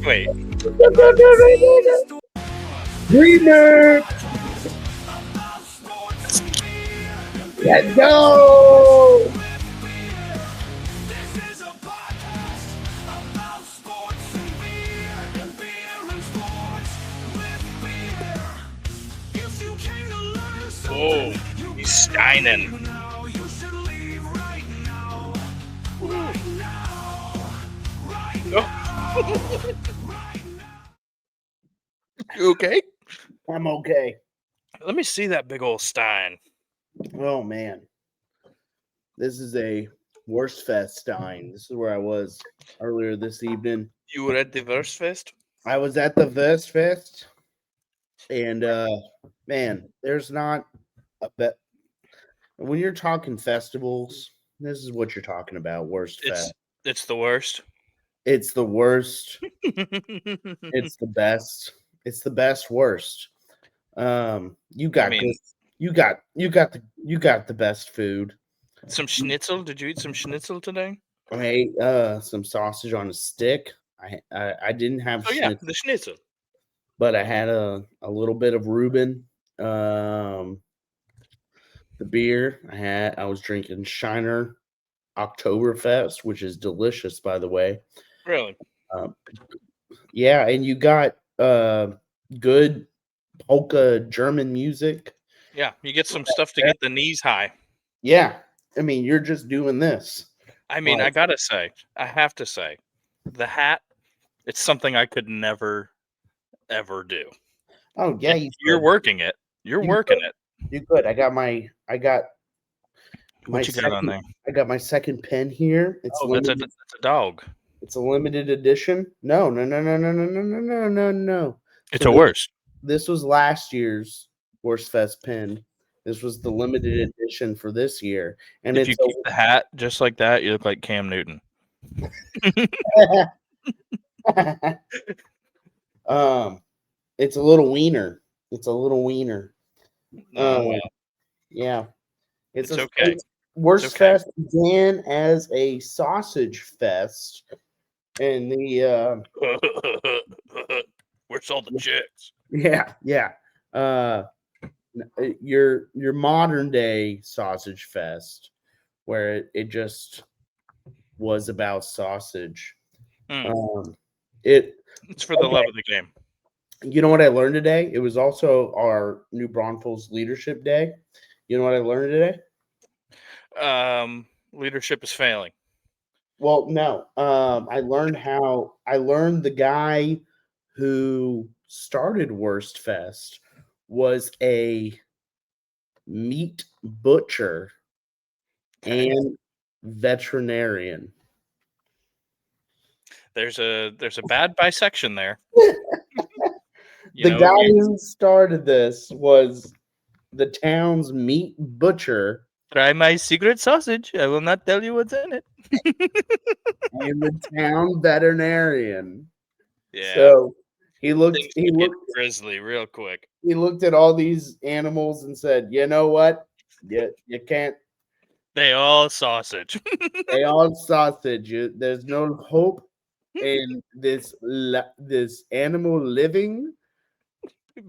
Wait. Dreamer! Let's go! Whoa, he's steinin'. You okay? I'm okay. Let me see that big old stein. Oh, man. This is a Worst Fest stein. This is where I was earlier this evening. You were at the Verse Fest? I was at the Worst Fest, and, man, there's not a bet. When you're talking festivals, this is what you're talking about, Worst Fest. It's the worst. It's the worst. It's the best. It's the best worst. You got the best food. Some schnitzel. Did you eat some schnitzel today? I ate some sausage on a stick. I didn't have schnitzel, the schnitzel. but I had a little bit of Reuben. The beer I was drinking Shiner Oktoberfest, which is delicious, by the way. Really? Yeah, and you got good polka German music. Yeah, you get some stuff to get the knees high. Yeah, I mean, you're just doing this. I mean, I have to say, the hat, it's something I could never, ever do. Oh, yeah. You're working it. You're working it. You could. I got my What you got on there? I got my second pen here. It's that's a dog. It's a limited edition. No. It's a worst. This was last year's Worst Fest pen. This was the limited edition for this year. And if you keep the hat just like that, you look like Cam Newton. It's a little wiener. Yeah. It's okay. Worst Fest began as a sausage fest, and the where's all the chicks? Yeah. Your modern day sausage fest, where it just was about sausage. It's for the love of the game. You know what I learned today? It was also our New Braunfels Leadership Day. You know what I learned today? Leadership is failing. Well, no. I learned the guy who started Worst Fest was a meat butcher and veterinarian. There's a bad bisection there. The guy who started this was the town's meat butcher. Try my secret sausage. I will not tell you what's in it. And the town veterinarian. Yeah. So he looked grizzly real quick. He looked at all these animals and said, "You know what? You can't. They all sausage. They all sausage. There's no hope in this animal living.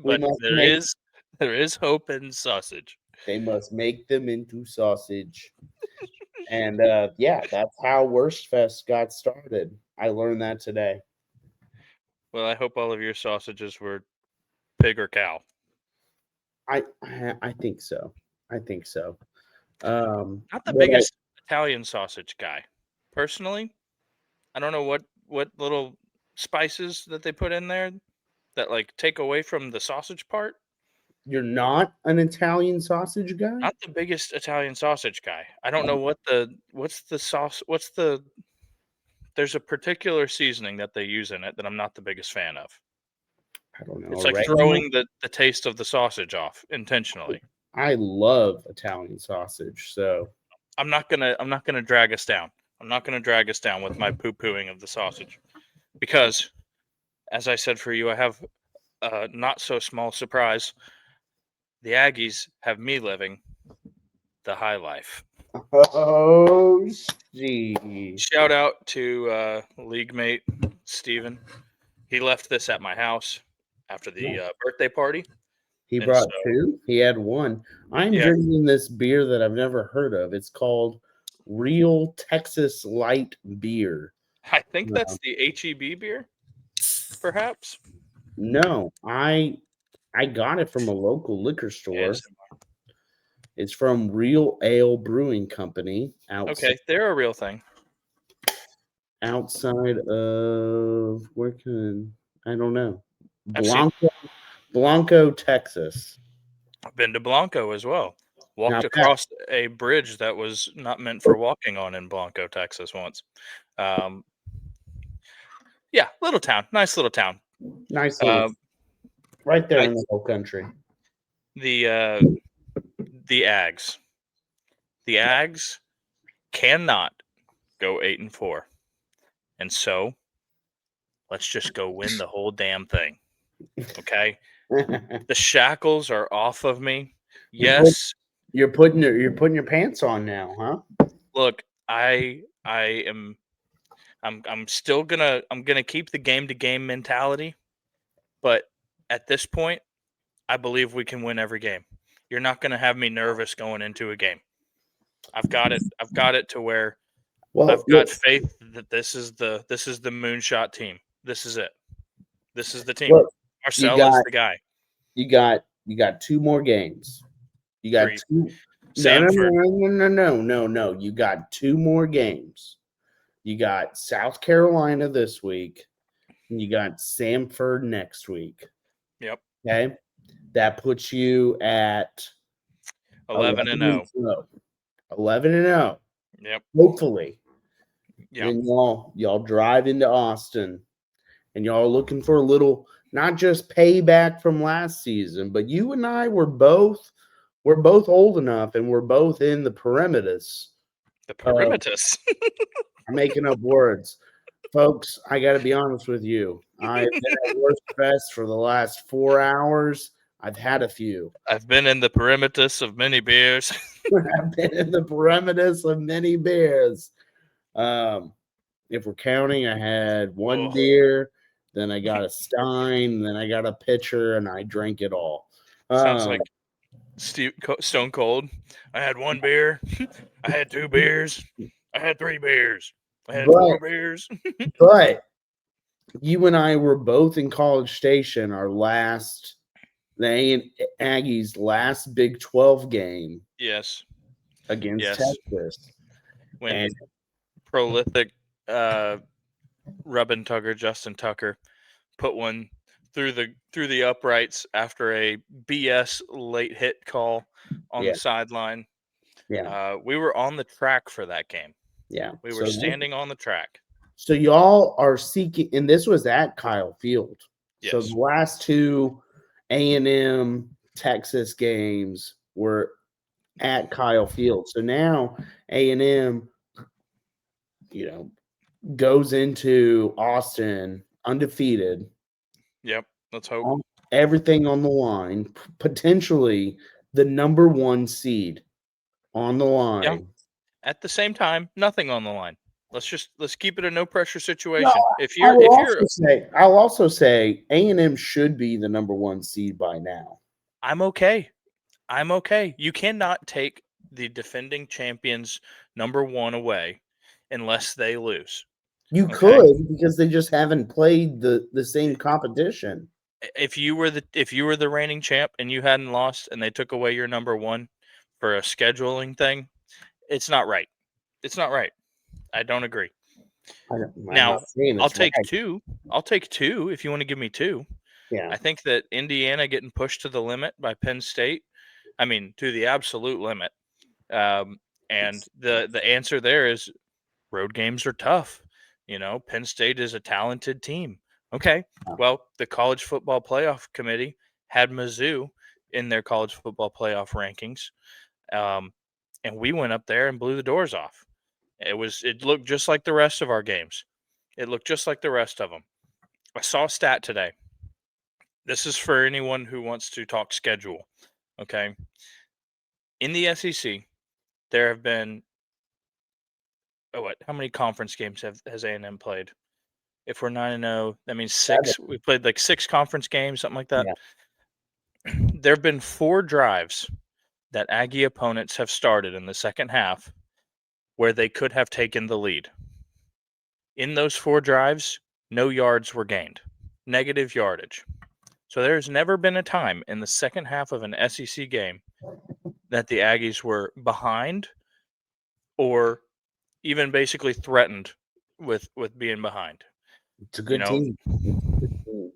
But there is hope in sausage. They must make them into sausage." And that's how Worst Fest got started. I learned that today. Well, I hope all of your sausages were pig or cow. I think so. Not the biggest Italian sausage guy. Personally, I don't know what little spices that they put in there that like take away from the sausage part. You're not an Italian sausage guy? Not the biggest Italian sausage guy. I don't know what's the sauce. There's a particular seasoning that they use in it that I'm not the biggest fan of. I don't know. It's like throwing the taste of the sausage off intentionally. I love Italian sausage, so I'm not gonna drag us down. I'm not gonna drag us down with my poo-pooing of the sausage, because, as I said for you, I have a not so small surprise. The Aggies have me living the high life. Oh, geez. Shout out to league mate Steven. He left this at my house after the birthday party. He And brought so, two. He had one. I'm yeah, drinking this beer that I've never heard of. It's called Real Texas Light Beer. I think that's the HEB beer, perhaps. No, I got it from a local liquor store. Yes. It's from Real Ale Brewing Company Okay, they're a real thing. outside of where can I don't know. I've seen. Blanco, Texas. I've been to Blanco as well. Walked Not bad. across a bridge that was not meant for walking on in Blanco, Texas once. Um, yeah, little town, nice little town. Nice little Um, right there I, in the whole country. the the Ags, the Ags cannot go 8-4, and so let's just go win the whole damn thing. Okay, the shackles are off of me. Yes, You're putting your pants on now, huh? look, I am. I'm still gonna keep the game to game mentality, but at this point, I believe we can win every game. You're not gonna have me nervous going into a game. I've got it. I've got it to where Well, I've got faith that this is the moonshot team. This is it. This is the team. look, you Marcel is got the guy. you got two more games. You got 3. two. Samford. No. You got two more games. You got South Carolina this week, and you got Samford next week. Yep. Okay, that puts you at 11-0. 11-0. Yep. Hopefully, Yeah. and y'all drive into Austin, and y'all are looking for a little, not just payback from last season, but you and I we're both old enough, and we're both in the perimeters. The perimeters. I'm making up words. Folks, I got to be honest with you. I've been at Worst Fest for the last 4 hours. I've had a few. I've been in the perimeters of many beers. I've been in the perimeters of many beers. If we're counting, I had one beer, then I got a Stein, then I got a pitcher, and I drank it all. Sounds like Stone Cold. I had one beer. I had 2 beers. I had 3 beers. I had 4 beers. But you and I were both in College Station, the Aggies' last Big 12 game. Yes. Against Texas. When prolific rub and tugger Justin Tucker put one through the uprights after a BS late hit call on the sideline. Yeah. We were on the track for that game. Yeah. We were standing on the track. So y'all are seeking, and this was at Kyle Field. Yes. So the last two A&M Texas games were at Kyle Field. So now A&M, goes into Austin undefeated. Yep. Let's hope. Everything on the line, potentially the number 1 seed on the line. Yeah. At the same time, nothing on the line. Let's keep it a no pressure situation. No, I'll also say A&M should be the number 1 seed by now. I'm okay. You cannot take the defending champions number 1 away unless they lose. You could, because they just haven't played the same competition. If you were the reigning champ and you hadn't lost and they took away your number 1 for a scheduling thing, it's not right. It's not right. I don't agree. Now, I'll take 2. I'll take 2 if you want to give me 2. Yeah. I think that Indiana getting pushed to the limit by Penn State, I mean, to the absolute limit. And the answer there is road games are tough. Penn State is a talented team. Okay. Well, the College Football Playoff Committee had Mizzou in their college football playoff rankings. And we went up there and blew the doors off. It looked just like the rest of our games. It looked just like the rest of them. I saw a stat today. This is for anyone who wants to talk schedule. Okay. In the SEC, there have been how many conference games has A&M played? If we're 9-0, that means 7. 6. We played like 6 conference games, something like that. Yeah. There have been 4 drives that Aggie opponents have started in the second half where they could have taken the lead. In those 4 drives, no yards were gained, negative yardage. So there's never been a time in the second half of an SEC game that the Aggies were behind or even basically threatened with being behind. It's a You good know, team. It's a good team.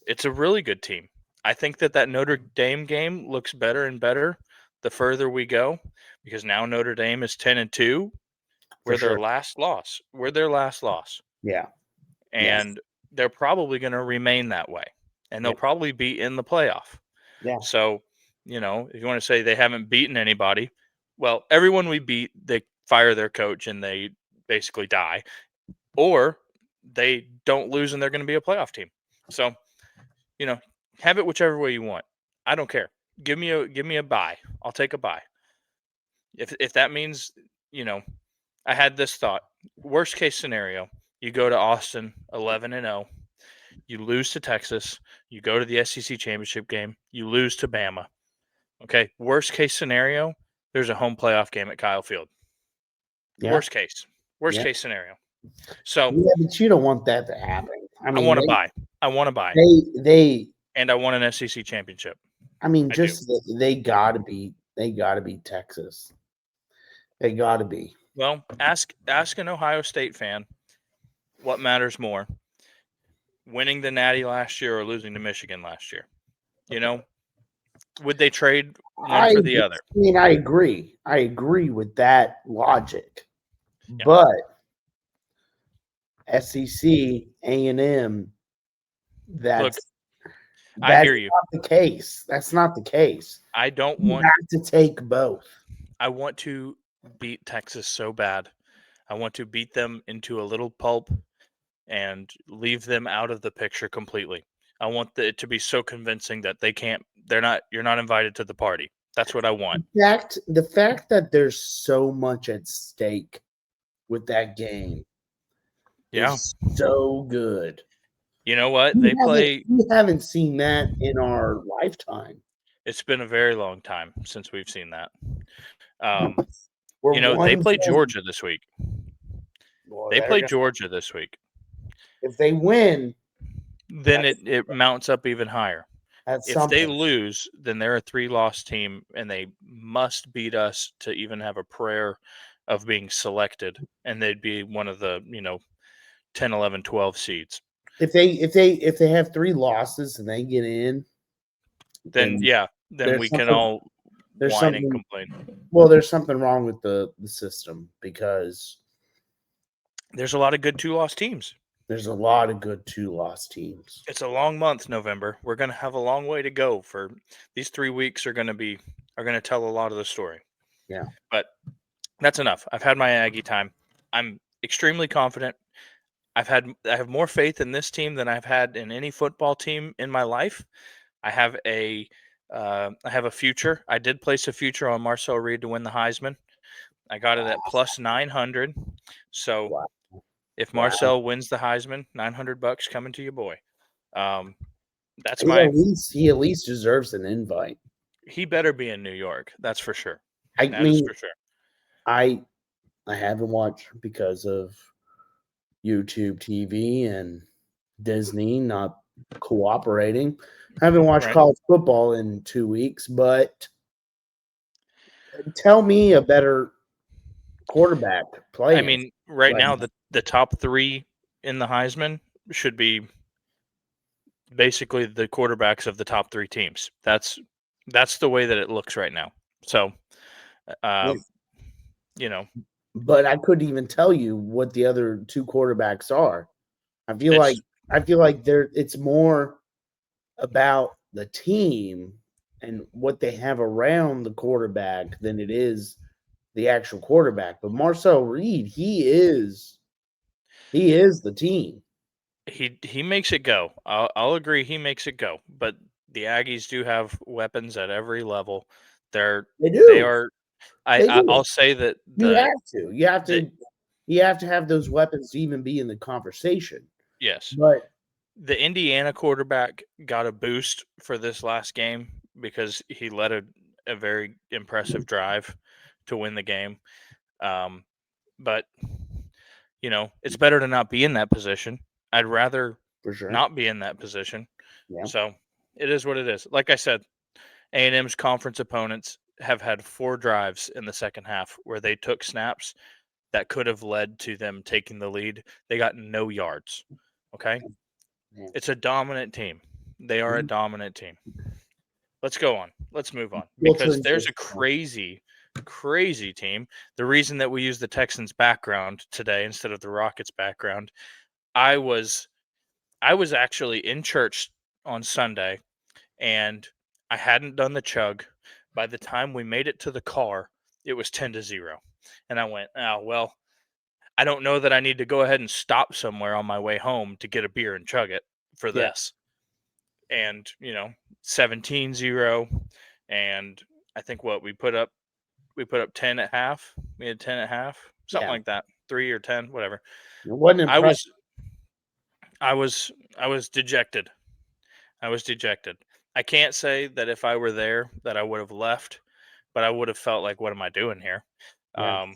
it's a really good team. I think that Notre Dame game looks better and better the further we go because now Notre Dame is 10-2. For We're their sure. last loss. We're their last loss. Yeah. And they're probably going to remain that way. And they'll Yep. probably be in the playoff. Yeah. So, if you want to say they haven't beaten anybody, well, everyone we beat, they fire their coach and they basically die. Or they don't lose and they're going to be a playoff team. So, have it whichever way you want. I don't care. Give me a bye. I'll take a bye. If that means, I had this thought. Worst case scenario, you go to Austin 11-0, you lose to Texas, you go to the SEC championship game, you lose to Bama. Okay, worst case scenario, there's a home playoff game at Kyle Field. Yeah. Worst case Yeah. scenario. So Yeah, but you don't want that to happen. I mean, want to buy. I want to buy. They And I want an SEC championship. I mean, I just they gotta be Texas. They gotta be. Well, ask an Ohio State fan what matters more, winning the Natty last year or losing to Michigan last year. Would they trade one for the other? I mean, I agree. I agree with that logic. Yeah. But SEC, A&M, Look, that's I hear you. not the case. That's not the case. I don't You want have to take both. I want to beat Texas so bad. I want to beat them into a little pulp and leave them out of the picture completely. I want it to be so convincing that you're not invited to the party. That's what I want. The fact that there's so much at stake with that game is so good. You know what? We haven't seen that in our lifetime. It's been a very long time since we've seen that. We're they play 1-7. Georgia this week. Well, They play Georgia this week. If they win, then it mounts up even higher. If they lose, then they're a 3-loss team, and they must beat us to even have a prayer of being selected, and they'd be one of the 10, 11, 12 seeds. If they have 3 losses and they get in, then we can all whine and complain. Well, there's something wrong with the system because there's a lot of good 2-loss teams. There's a lot of good 2-loss teams. It's a long month, November. We're going to have a long way to go. For these 3 weeks are going to tell a lot of the story. Yeah. But that's enough. I've had my Aggie time. I'm extremely confident. I have more faith in this team than I've had in any football team in my life. I have a future. I did place a future on Marcel Reed to win the Heisman. I got it at plus 900. So Wow. If Marcel wins the Heisman, $900 coming to your boy. That's he at least deserves an invite. He better be in New York. That's for sure. I mean, for sure. I haven't watched because of YouTube TV and Disney not cooperating. I haven't watched college football in 2 weeks, but tell me a better quarterback play. I mean, right now the top 3 in the Heisman should be basically the quarterbacks of the top 3 teams. That's the way that it looks right now. So, But I couldn't even tell you what the other 2 quarterbacks are. I feel like it's more about the team and what they have around the quarterback than it is the actual quarterback. But Marcel Reed, he is the team. He makes it go. I'll agree. He makes it go. But the Aggies do have weapons at every level. They do. do. I'll say that you have to have those weapons to even be in the conversation. Yes. But The Indiana quarterback got a boost for this last game because he led a very impressive drive to win the game. But, it's better to not be in that position. I'd rather for sure. not be in that position. Yeah. So it is what it is. Like I said, A&M's conference opponents have had 4 drives in the second half where they took snaps that could have led to them taking the lead. They got no yards. Okay? Yeah. It's a dominant team. They are a dominant team. Let's go on. Let's move on. We'll Because turn there's this a crazy team. The reason that we use the Texans background today instead of the Rockets background, I was actually in church on Sunday and I hadn't done the chug. By the time we made it to the car, it was 10-0. And I went, "Oh, well, I don't know that I need to go ahead and stop somewhere on my way home to get a beer and chug it for Yeah. this." And, 17-0, and I think we put up 10 at half. We had 10 at half, something Yeah. like that. 3 or 10, whatever. It wasn't I impressive. was dejected. I was dejected. I can't say that if I were there that I would have left, but I would have felt like, what am I doing here? Yeah.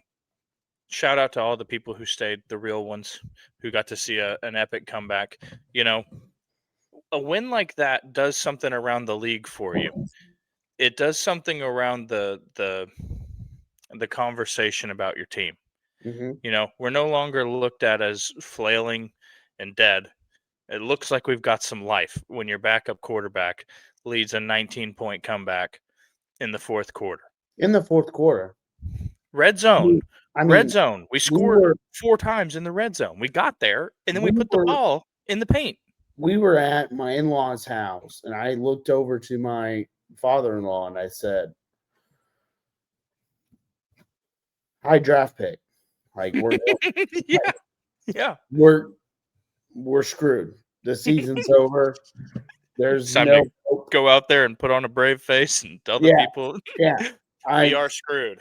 Shout out to all the people who stayed, the real ones, who got to see an epic comeback. A win like that does something around the league for you. It does something around the conversation about your team. Mm-hmm. We're no longer looked at as flailing and dead. It looks like we've got some life when your backup quarterback leads a 19-point comeback in the fourth quarter. In the fourth quarter. Red zone. I mean, Red zone. We scored were 4 times in the red zone. We got there, and then we we put the were ball in the paint. we were at my in-laws' house, and I looked over to my father-in-law and I said, "High draft pick. Like Yeah. we're screwed. The season's over. There's Time no to hope." go out there and put on a brave face and tell the Yeah, people yeah. we are screwed.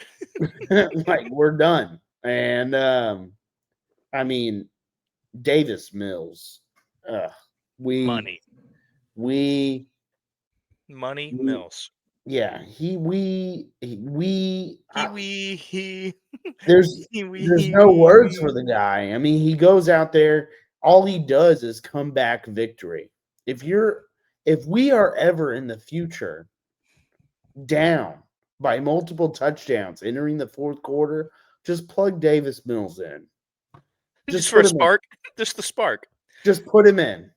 Like, we're done. And I mean, Davis Mills. Money we Mills. yeah, He there's no words for the guy. I mean, he goes out there, all he does is come back victory. If we are ever in the future down by multiple touchdowns entering the fourth quarter, just plug Davis Mills in. Just for a spark. Just the spark. Just put him in.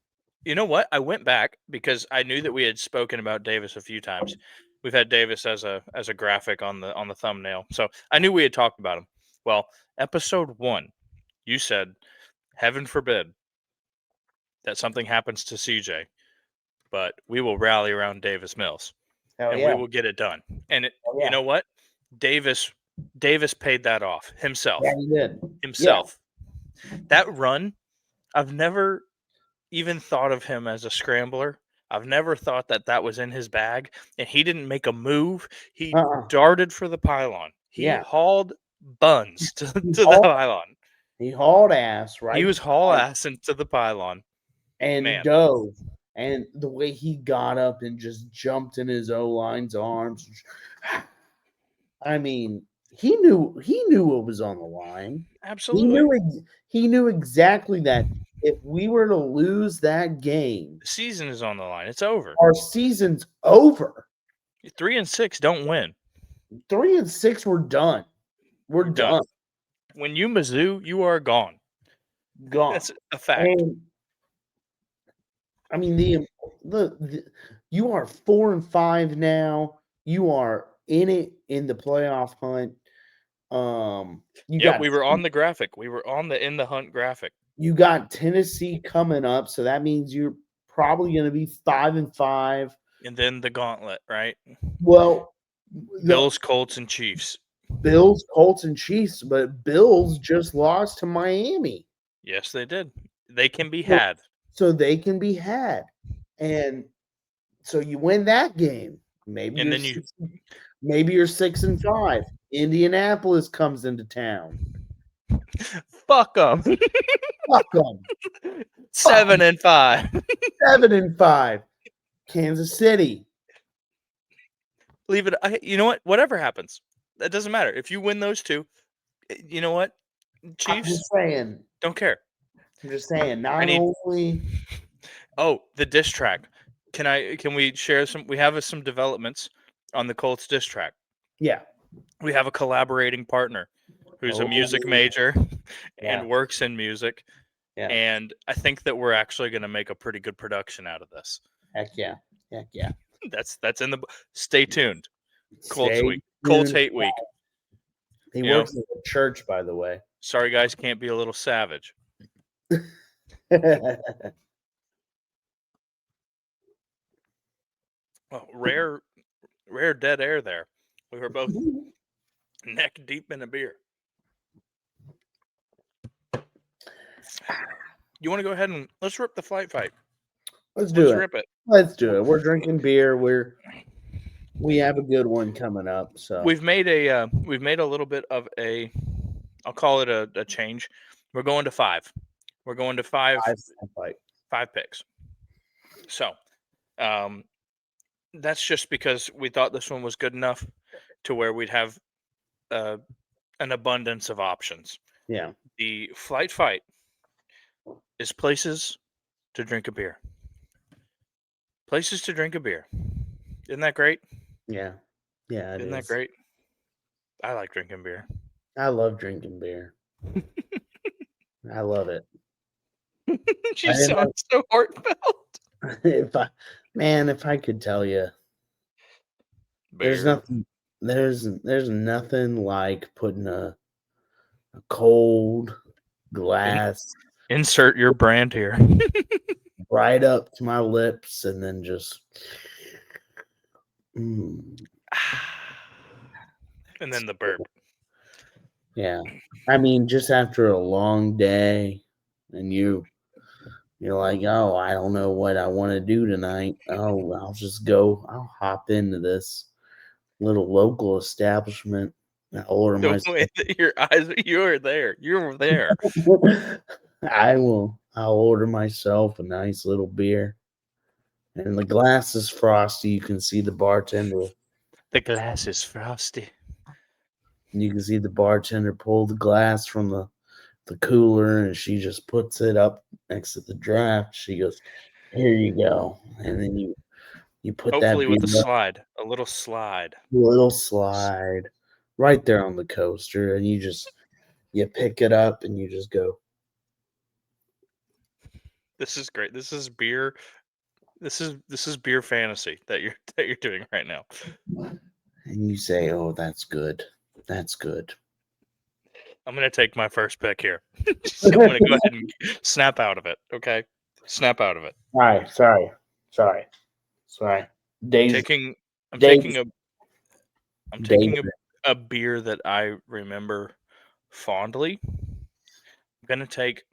You know what? I went back because I knew that we had spoken about Davis a few times. We've had Davis as a graphic on the thumbnail. So I knew we had talked about him. Well, episode 1, you said, heaven forbid that something happens to CJ, but we will rally around Davis Mills. Hell and yeah. we will get it done. And Hell yeah. You know what? Davis paid that off himself. Yeah, he did. Himself. Yeah. That run, I've never even thought of him as a scrambler. I've never thought that was in his bag. And he didn't make a move. He darted for the pylon. He hauled buns to the pylon. He hauled ass, right? He was haul ass into the pylon. And dove. And the way he got up and just jumped in his O-line's arms. I mean, he knew what was on the line. Absolutely. He knew exactly that if we were to lose that game, the season is on the line. It's over. Our season's over. 3-6 don't win. 3-6, we're done. We're done. When you Mizzou, you are gone. Gone. That's a fact. And, I mean, the you are 4-5 now. You are in the playoff hunt. We were on the graphic. We were on the in the hunt graphic. You got Tennessee coming up, so that means you're probably going to be 5-5. And then the gauntlet, right? Well, Bills, Colts, and Chiefs. Bills, Colts, and Chiefs, but Bills just lost to Miami. Yes, they did. They can be had. So they can be had. And so you win that game. Maybe you're 6-5. Indianapolis comes into town. Fuck them. Fuck them. 7-5. 7-5. Kansas City. Leave it. You know what? Whatever happens, that doesn't matter. If you win those two, you know what? I'm Chiefs just saying. don't care. I'm just saying. I Not need. only. Oh, the diss track. Can we share some? We have some developments on the Colts diss track. Yeah. We have a collaborating partner who's a music major Yeah. and works in music. Yeah. And I think that we're actually going to make a pretty good production out of this. Heck yeah. Heck yeah. That's in the. Stay tuned. Colts Stay week. Colts tuned. hate week. He You know? works at a church, by the way. Sorry, guys, can't be a little savage. Oh, rare dead air there. We were both neck deep in a beer. You want to go ahead and let's rip the flight fight. Let's do it. Rip it. Let's do it. We're drinking beer. We have a good one coming up. So we've made a little bit of a, I'll call it a change. We're going to 5. We're going to 5 picks. So, that's just because we thought this one was good enough to where we'd have an abundance of options. Yeah. The flight fight is places to drink a beer. Places to drink a beer. Isn't that great? Yeah. Yeah. Isn't that great? I like drinking beer. I love drinking beer. I love it. She sounds so heartfelt. If I could tell you, Beer. there's nothing like putting a cold glass. Insert your brand here. Right up to my lips, and then just. And then the burp. Yeah. I mean, just after a long day, and you're like, oh, I don't know what I want to do tonight. Oh, I'll hop into this little local establishment. I'll order myself. Your eyes, you were there. I'll order myself a nice little beer. And the glass is frosty. You can see the bartender. The glass is frosty. And you can see the bartender pull the glass from the cooler, and she just puts it up next to the draft. She goes, "Here you go." And then you put hopefully that with a little slide right there on the coaster, and you pick it up and you just go. This is great. This is beer. This is beer fantasy that you're doing right now. And you say, "Oh, that's good. That's good." I'm going to take my first pick here. So I'm going to go ahead and snap out of it. Okay, snap out of it. All right, sorry. I'm taking a beer that I remember fondly. I'm going to take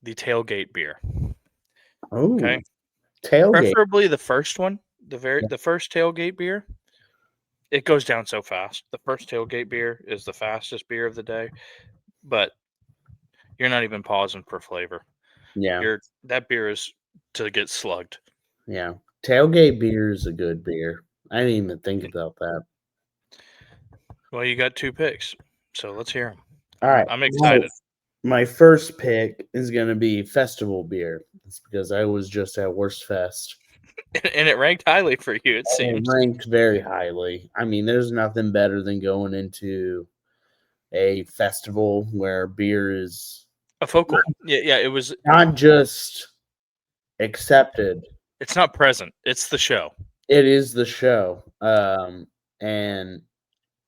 the tailgate beer. Oh, okay. Tailgate. Preferably the first one, the first tailgate beer. It goes down so fast. The first tailgate beer is the fastest beer of the day, but you're not even pausing for flavor. Yeah. That beer is to get slugged. Yeah. Tailgate beer is a good beer. I didn't even think about that. Well, you got 2 picks, so let's hear them. All right. I'm excited. My first pick is going to be festival beer. It's because I was just at Worst Fest. And it ranked highly for you, it seems. It ranked very highly. I mean, there's nothing better than going into a festival where beer is a focal. Yeah, it was not just accepted. It's not present. It's the show. It is the show. And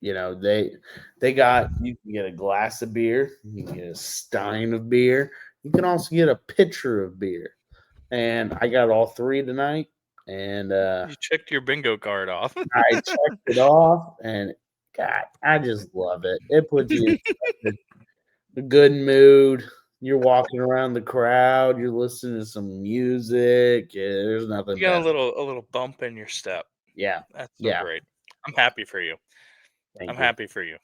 they got, you can get a glass of beer, you can get a stein of beer, you can also get a pitcher of beer. And I got all 3 tonight. And you checked your bingo card off. I checked it off, and God, I just love it. It puts you in a good mood. You're walking around the crowd, you're listening to some music. There's nothing. You got a little bump in your step. Yeah, that's great. I'm happy for you. Thank you. Happy for you.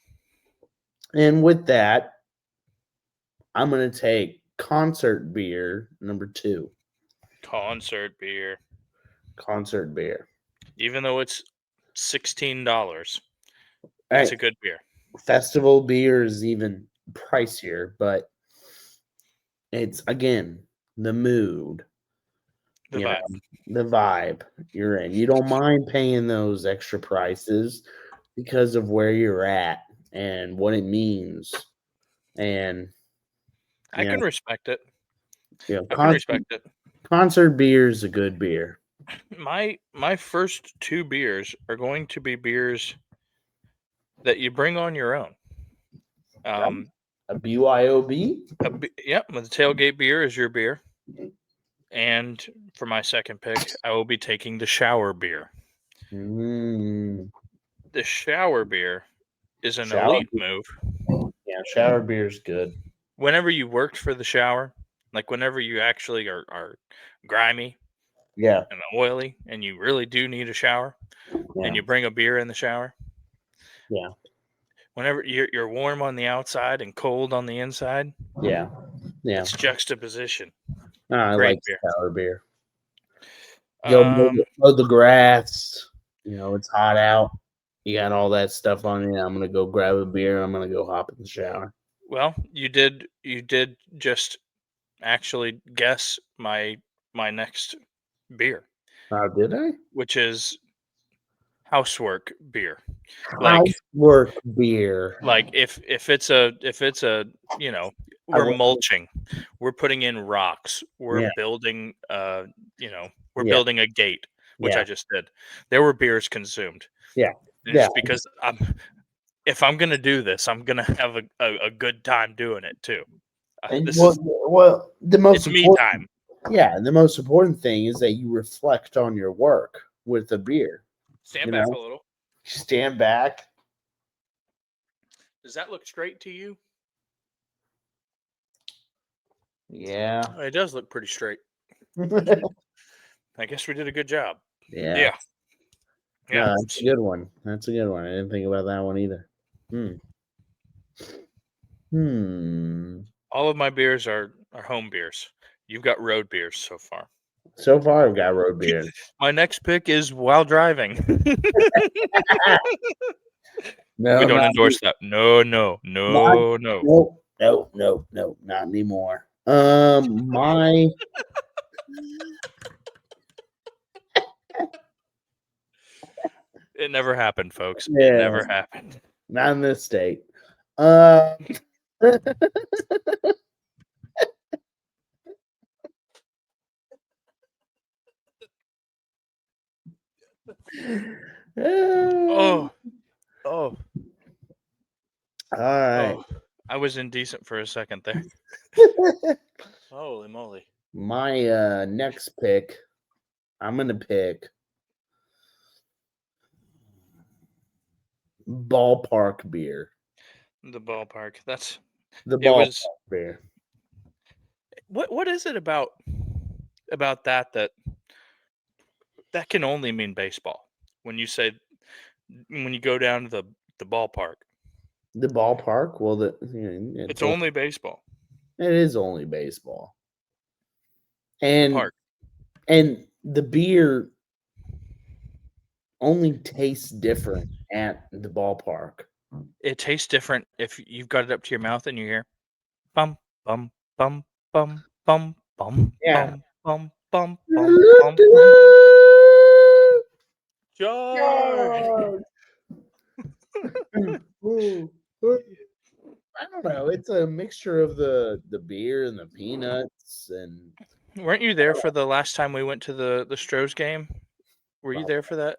And with that, I'm gonna take concert beer, number 2. Concert beer. Concert beer. Even though it's $16, Hey, it's a good beer. festival beer is even pricier, but it's again the mood, The you vibe. know, the vibe you're in. You don't mind paying those extra prices because of where you're at and what it means. And I can respect it. I can respect it. concert beer is a good beer. My first 2 beers are going to be beers that you bring on your own. A BYOB? Yep, the tailgate beer is your beer. And for my second pick, I will be taking the shower beer. Mm, The shower beer is an shower elite move. Yeah, shower beer is good. Whenever you worked for the shower, like whenever you actually are grimy Yeah, and oily and you really do need a shower yeah, and you bring a beer in the shower, yeah, whenever you're warm on the outside and cold on the inside, yeah, yeah. it's juxtaposition. I Great like beer. shower beer. Go mow the grass. It's hot out. You got all that stuff on you. I'm gonna go grab a beer. I'm gonna go hop in the shower. Well, you did just actually guess my next beer, Oh, did I? which is housework beer. Housework beer. Like if it's a I we're went- mulching, we're putting in rocks, we're Yeah, building we're yeah, building a gate, which yeah, I just did. There were beers consumed. yeah, And yeah. just because if I'm gonna do this, I'm gonna have a good time doing it too. And This is the most it's me important. time. Yeah, the most important thing is that you reflect on your work with a beer. Stand back a little. Stand back. Does that look straight to you? Yeah. It does look pretty straight. I guess we did a good job. Yeah. Yeah. No, that's a good one. That's a good one. I didn't think about that one either. All of my beers are home beers. You've got road beers so far. So far, I've got road beer. My next pick is while driving. No, We don't not endorse that. No. Nope, not anymore. My It never happened, folks. It yeah, never happened. not in this state. Uh, Oh. All right. Oh. I was indecent for a second there. Holy moly. My next pick, I'm gonna pick ballpark beer. The ballpark. That's The it ballpark was beer. what is it about that can only mean baseball? When you say when you go down to the ballpark. The ballpark. Well, It's only baseball. it is only baseball. The And park. and the beer only tastes different at the ballpark. It tastes different if you've got it up to your mouth and you hear bum bum bum bum bum bum Yeah. bum bum bum bum bum bum. George. Ooh. I don't know. It's a mixture of the beer and the peanuts and Weren't you there for the last time we went to the Stros game? Were you there for that?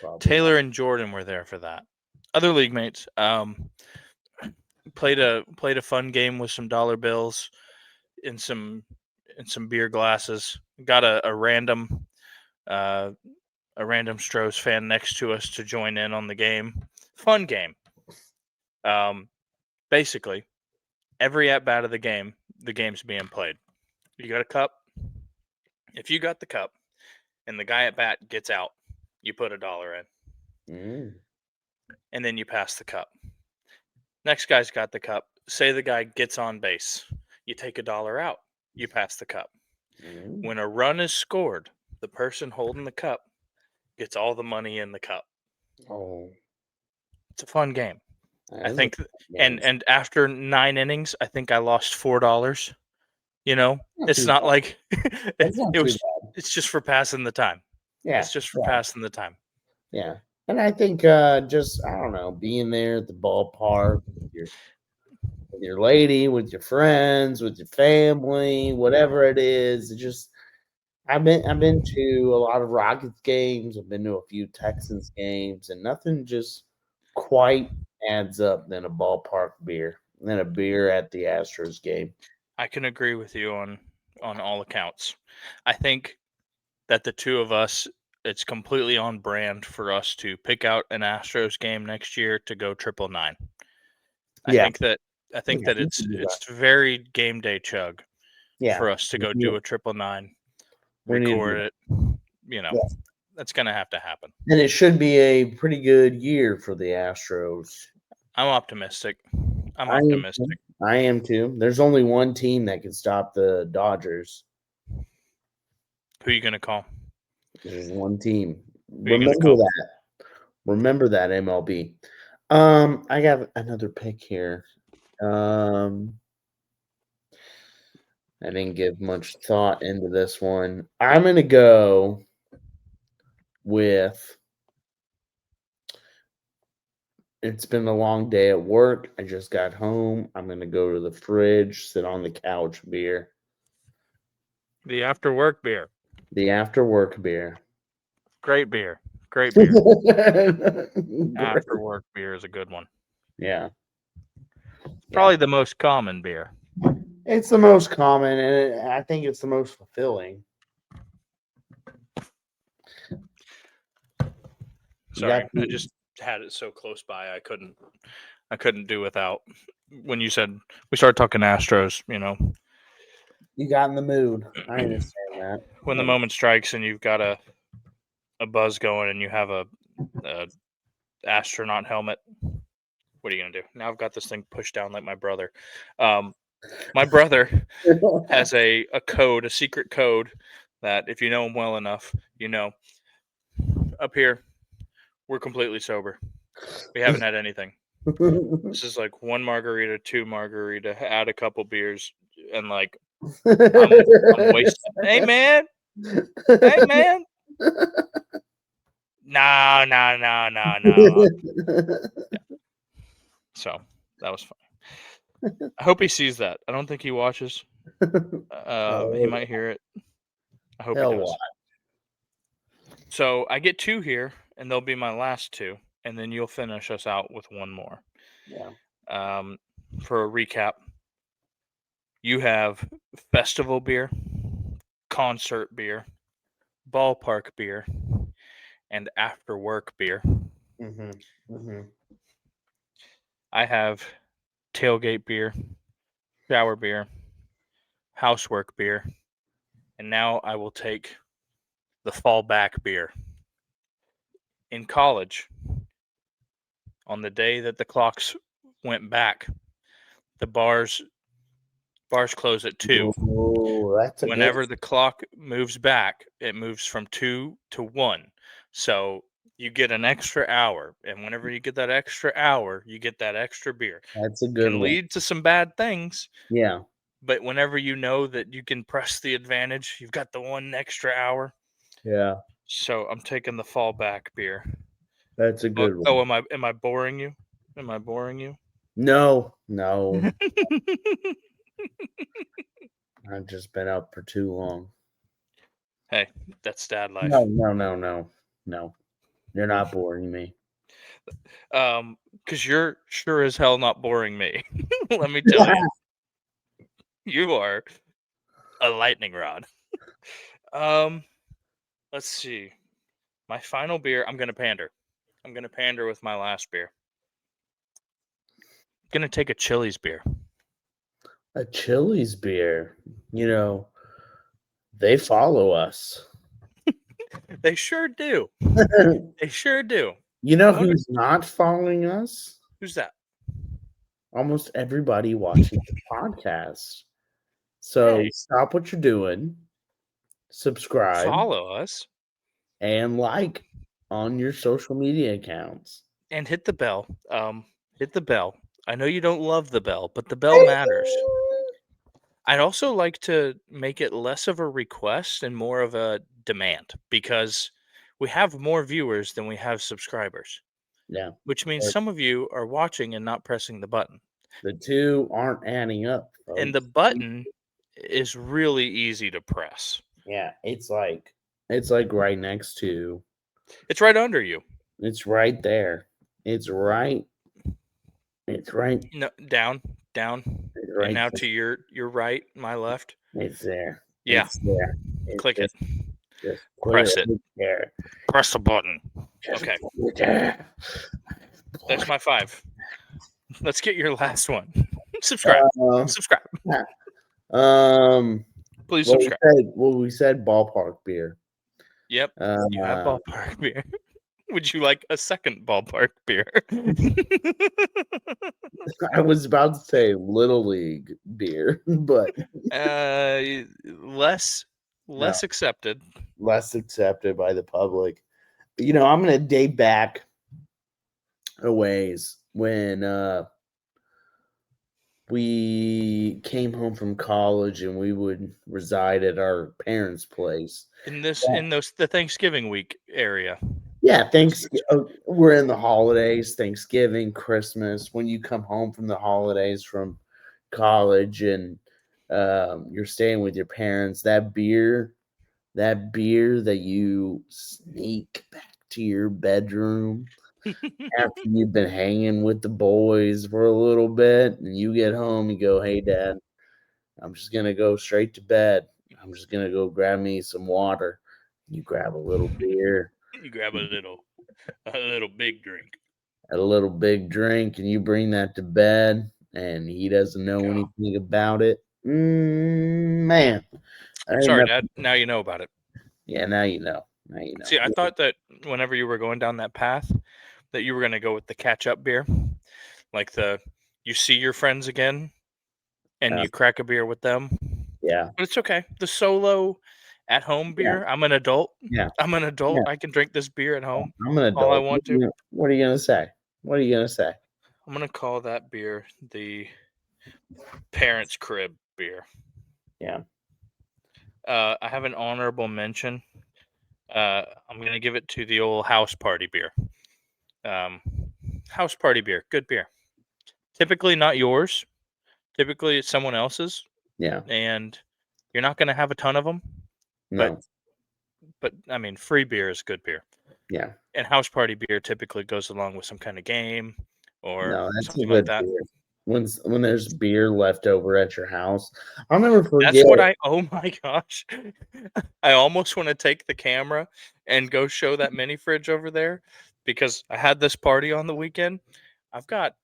probably Taylor and Jordan were there for that. Other league mates. Played a fun game with some dollar bills in some beer glasses. Got a random Stros fan next to us to join in on the game. Fun game. Basically, every at bat of the game's being played. You got a cup. If you got the cup, and the guy at bat gets out, you put $1 in, and then you pass the cup. Next guy's got the cup. Say the guy gets on base. You take $1 out, you pass the cup. Mm. When a run is scored, the person holding the cup gets all the money in the cup. Oh, It's a fun game. that I is a think, fun and game. after 9 innings, I think I lost $4. You know, Not it's too not bad. like That's not it too was. bad. It's just for passing the time. Yeah, It's just for yeah, passing the time. yeah. And I think just I don't know, being there at the ballpark with your lady, with your friends, with your family, whatever it is, it just I've been to a lot of Rockets games. I've been to a few Texans games, and nothing just quite adds up than a ballpark beer, than a beer at the Astros game. I can agree with you on all accounts. I think that the two of us, it's completely on brand for us to pick out an Astros game next year to go 999. I Yeah, think that yeah, we it's can do that. very game day chug Yeah, for us to go do a 999, we need to do record that. it. You know, Yeah, that's gonna have to happen. and it should be a pretty good year for the Astros. I'm optimistic. I'm I am too. optimistic. I am too. There's only one team that can stop the Dodgers. Who are you gonna call? There's one team. Who are you gonna Remember call? that. Remember that, MLB. I got another pick here. I didn't give much thought into this one. I'm gonna go with it's been a long day at work. I just got home. I'm gonna go to the fridge, sit on the couch, beer. The after work beer. The after work beer. Great beer. Great beer. Great. After work beer is a good one. Yeah. Probably the most common beer. It's the most common, and I think it's the most fulfilling. Sorry, I just had it so close by I couldn't do without. When you said we started talking Astros, you got in the mood. I understand that. when the moment strikes and you've got a buzz going and you have a astronaut helmet, what are you gonna do? Now I've got this thing pushed down like my brother. My brother has a code, a secret code that if you know him well enough, up here we're completely sober. We haven't had anything. This is like 1 margarita, 2 margarita, add a couple beers, and like I'm wasted. Hey man, no. So that was fun. I hope he sees that. I don't think he watches. He might hear it. I hope he Hell does. what? So I get 2 here, and they'll be my last 2, and then you'll finish us out with 1 more. Yeah. For a recap, you have festival beer, concert beer, ballpark beer, and after work beer. Mm-hmm. Mm-hmm. I have tailgate beer, shower beer, housework beer, and now I will take the fallback beer. In college, on the day that the clocks went back, the bars close at 2. Oh, that's a Whenever good. the clock moves back, it moves from 2 to 1. So you get an extra hour, and whenever you get that extra hour, you get that extra beer. That's a good Can one. lead to some bad things, Yeah. but whenever you know that you can press the advantage, you've got the 1 extra hour. Yeah. So I'm taking the fallback beer. That's a good one. Oh, am I boring you? Am I boring you? No. I've just been up for too long. Hey, that's dad life. No. You're not boring me. Because you're sure as hell not boring me. Let me tell you. You are a lightning rod. Let's see. My final beer, I'm gonna pander. I'm gonna pander with my last beer. I'm gonna take a Chili's beer. A Chili's beer. They follow us. They sure do. They sure do. You know who's not following us? Who's that? Almost everybody watching the podcast. So Hey. stop what you're doing, subscribe, Follow us and like on your social media accounts. and hit the bell. Hit the bell. I know you don't love the bell, but the bell matters. I'd also like to make it less of a request and more of a demand because we have more viewers than we have subscribers, Yeah, which means but some of you are watching and not pressing the button. the two aren't adding up, And the folks. button is really easy to press. Yeah, it's like right next to. It's right under you. It's right there. It's right. It's right. No, down, down, It's and right. now to your right, my left. It's there. Yeah, It's there. It's click it. just put it Press it. right there. Press the button. Just Okay, put it there. there's my 5. Let's get your last one. Subscribe. Um, Subscribe. um, Please subscribe. we said ballpark beer. Yep. You have Uh, ballpark beer. Would you like a second ballpark beer? I was about to say little league beer, but Less no, accepted. less accepted by the public. You know, I'm gonna date back a ways when we came home from college and we would reside at our parents' place. In the Thanksgiving week area. Yeah, we're in the holidays, Thanksgiving, Christmas. When you come home from the holidays from college and you're staying with your parents, that beer that you sneak back to your bedroom after you've been hanging with the boys for a little bit, and you get home, you go, "Hey, Dad, I'm just gonna go straight to bed. I'm just gonna go grab me some water." You grab a little beer, You grab a little big drink. a little big drink, and you bring that to bed, and he doesn't know Yeah. anything about it. Man, there ain't Sorry, nothing. Dad. Now you know about it. Yeah, now you know. Now you know. See, I thought that whenever you were going down that path, that you were going to go with the catch-up beer, like you see your friends again and Uh, you crack a beer with them. yeah, But it's okay. The solo at-home yeah, beer. I'm an adult. yeah, I'm an yeah. adult. I can drink this beer at home I'm an all I adult. want to. What are you gonna say? What are you gonna say? I'm gonna call that beer the parents' crib beer. Yeah. I have an honorable mention. I'm gonna give it to the old house party beer. Um, House party beer, good beer. Typically not yours. Typically it's someone else's, Yeah. and you're not gonna have a ton of them. But No. I mean, free beer is good beer, Yeah. and house party beer typically goes along with some kind of game or No, that's a something like good that. beer. When there's beer left over at your house, I'll never That's forget. what I. Oh my gosh, I almost want to take the camera and go show that mini fridge over there because I had this party on the weekend. I've got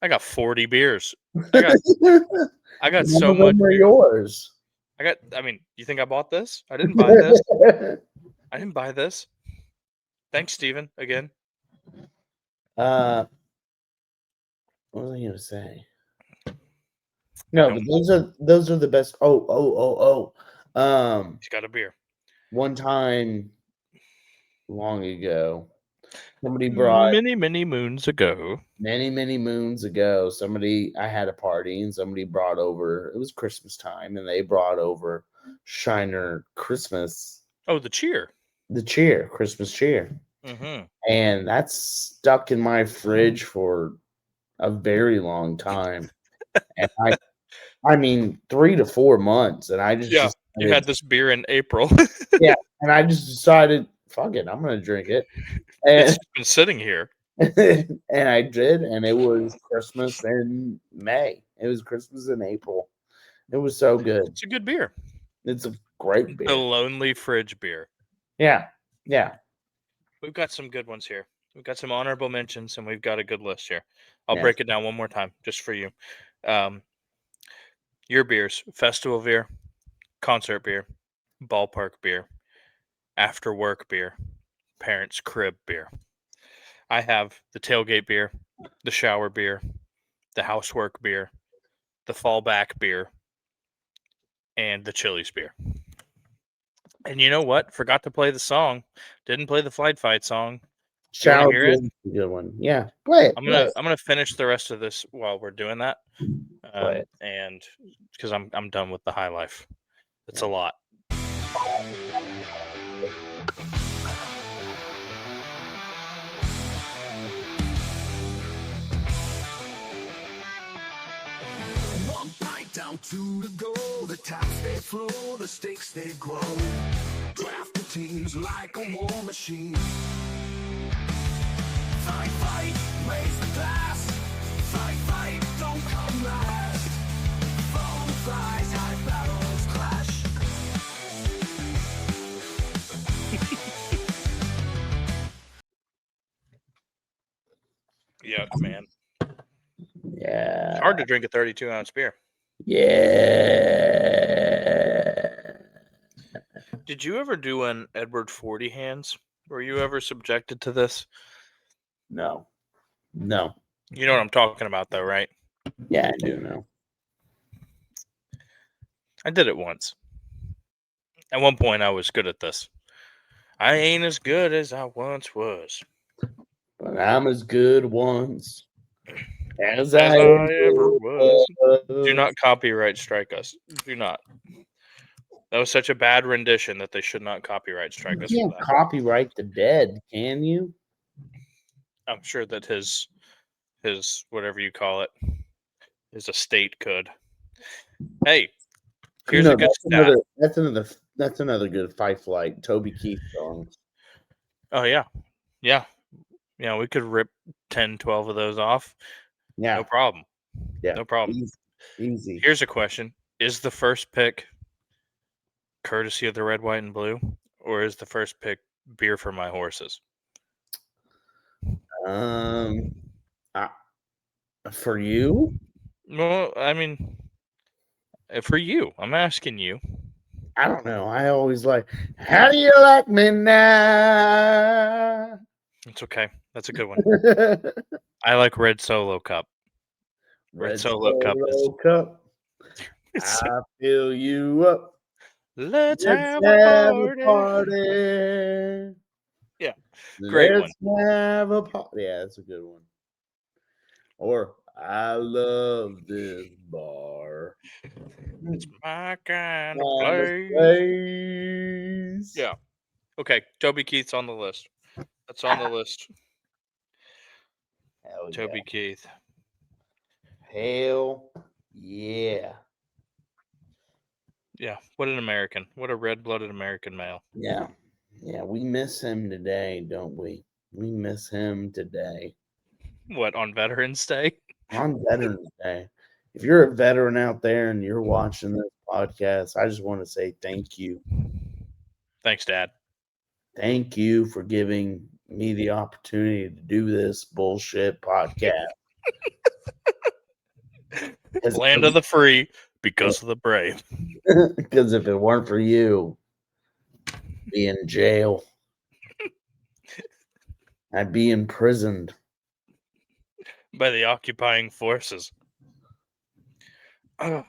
I got 40 beers. I got I got None so of much them are beer. yours. I mean, you think I bought this? I didn't buy this. I didn't buy this. Thanks, Steven, again. uh, what was I gonna say? I No, don't but know. those are the best. Oh. He's got a beer. One time long ago, somebody brought Many, many moons ago. many moons ago. I had a party and somebody brought over. It was Christmas time, and they brought over Shiner Christmas, Oh, the cheer. the Christmas cheer. Mm-hmm. And that's stuck in my fridge for a very long time. And I mean 3 to 4 months, and I Yeah, just you decided, had this beer in April. yeah, and I just decided, fuck it, I'm gonna drink it. It's And just been sitting here. and I did, and it was Christmas in May. It was Christmas in April. It was so good. It's a good beer. It's a great The beer. Lonely Fridge beer. Yeah. Yeah. We've got some good ones here. We've got some honorable mentions, and we've got a good list here. I'll Yes. break it down one more time just for you. Um, your beers: festival beer, concert beer, ballpark beer, after work beer, parents' crib beer. I have the tailgate beer, the shower beer, the housework beer, the fallback beer, and the chili spear. And you know what? Forgot to play the song. Didn't play the Flight Fight song. You want to hear it? Good one. Yeah. Play it. I'm gonna finish the rest of this while we're doing that. Play it. And because I'm done with the high life. It's a lot. One bite down to the goal, the taps they flow, the stakes they grow. Draft the teams like a war machine. Fight, fight, raise the glass. Fight, fight, don't come last. Foam flies, high battles clash. Yeah, man. Yeah. It's hard to drink a 32-ounce beer. Yeah. Did you ever do an Edward 40 hands? Were you ever subjected to this? No. You know what I'm talking about, though, right? Yeah, I do know. I did it once. At one point, I was good at this. I ain't as good as I once was. But I'm as good once as I I ever was. was. Do not copyright strike us. Do not. That was such a bad rendition that they should not copyright strike You us can't for that. copyright the dead, can you? I'm sure that his whatever you call it, his estate could. Hey, here's a good stat. That's another good Fight Flight Toby Keith song. Oh yeah. We could rip 10, 12 of those off. Yeah. No problem. Yeah. No problem. Easy. Here's a question. Is the first pick courtesy of the red, white, and blue? Or is the first pick beer for my horses? For you? Well, I mean, for you. I'm asking you. I don't know. I always like, how do you like me now? It's okay. That's a good one. I like Red Solo Cup. Red Solo Cup is. Cup. I fill you up. Let's have a party. Yeah, great Let's have a party. Yeah, that's a good one. Or I love this bar. It's my kind of place. Yeah. Okay, Toby Keith's on the list. That's on the list. Hell Toby Keith. Hell yeah. Yeah, what an American. What a red-blooded American male. Yeah. Yeah, we miss him today, don't we? We miss him today. What, on Veterans Day? On Veterans Day. If you're a veteran out there and you're watching this podcast, I just want to say thank you. Thanks, Dad. Thank you for giving me the opportunity to do this bullshit podcast. Land of the free because of the brave. Because if it weren't for you, I'd be in jail. I'd be imprisoned by the occupying forces. Oh.